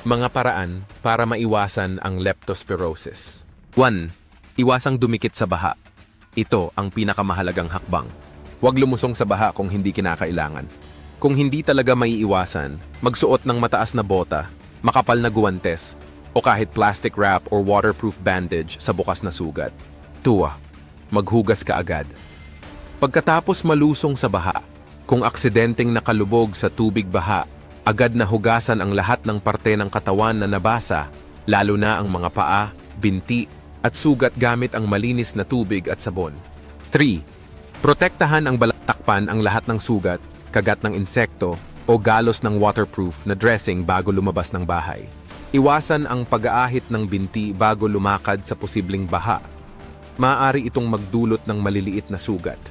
Mga paraan para maiwasan ang leptospirosis. 1. Iwasang dumikit sa baha. Ito ang pinakamahalagang hakbang. Huwag lumusong sa baha kung hindi kinakailangan. Kung hindi talaga maiiwasan, magsuot ng mataas na bota, makapal na guwantes, o kahit plastic wrap or waterproof bandage sa bukas na sugat. 2. Maghugas ka agad. Pagkatapos malusong sa baha, kung aksidenteng nakalubog sa tubig baha, agad na hugasan ang lahat ng parte ng katawan na nabasa, lalo na ang mga paa, binti, at sugat gamit ang malinis na tubig at sabon. 3. Protektahan ang takpan ang lahat ng sugat, kagat ng insekto, o galos ng waterproof na dressing bago lumabas ng bahay. Iwasan ang pag-aahit ng binti bago lumakad sa posibleng baha. Maaari itong magdulot ng maliliit na sugat.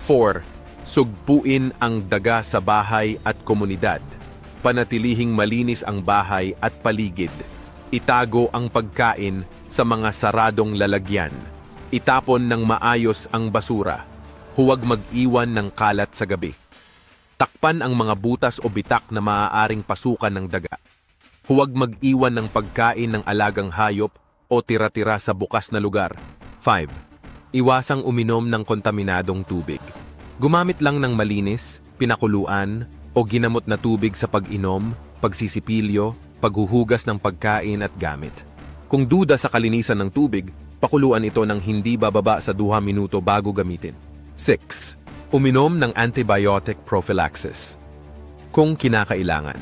4. Sugpuin ang daga sa bahay at komunidad. Panatilihing malinis ang bahay at paligid. Itago ang pagkain sa mga saradong lalagyan. Itapon ng maayos ang basura. Huwag mag-iwan ng kalat sa gabi. Takpan ang mga butas o bitak na maaaring pasukan ng daga. Huwag mag-iwan ng pagkain ng alagang hayop o tira-tira sa bukas na lugar. 5. Iwasang uminom ng kontaminadong tubig. Gumamit lang ng malinis, pinakuluan, o ginamot na tubig sa pag-inom, pagsisipilyo, paghuhugas ng pagkain at gamit. Kung duda sa kalinisan ng tubig, pakuluan ito ng hindi bababa sa 2 minuto bago gamitin. 6. Uminom ng antibiotic prophylaxis. Kung kinakailangan.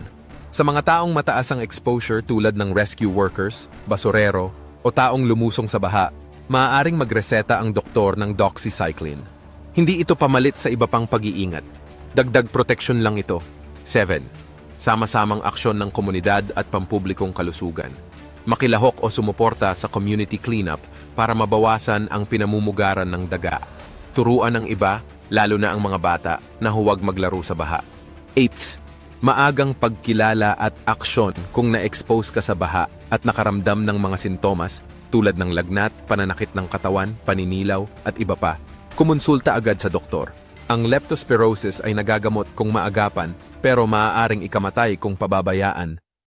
Sa mga taong mataas ang exposure tulad ng rescue workers, basurero, o taong lumusong sa baha, maaaring magreseta ang doktor ng doxycycline. Hindi ito pamalit sa iba pang pag-iingat. Dagdag proteksyon lang ito. 7. Sama-samang aksyon ng komunidad at pampublikong kalusugan. Makilahok o sumuporta sa community cleanup para mabawasan ang pinamumugaran ng daga. Turuan ng iba, lalo na ang mga bata, na huwag maglaro sa baha. 8. Maagang pagkilala at aksyon kung na-expose ka sa baha at nakaramdam ng mga sintomas tulad ng lagnat, pananakit ng katawan, paninilaw, at iba pa. Kumonsulta agad sa doktor. Ang leptospirosis ay nagagamot kung maagapan pero maaaring ikamatay kung pababayaan.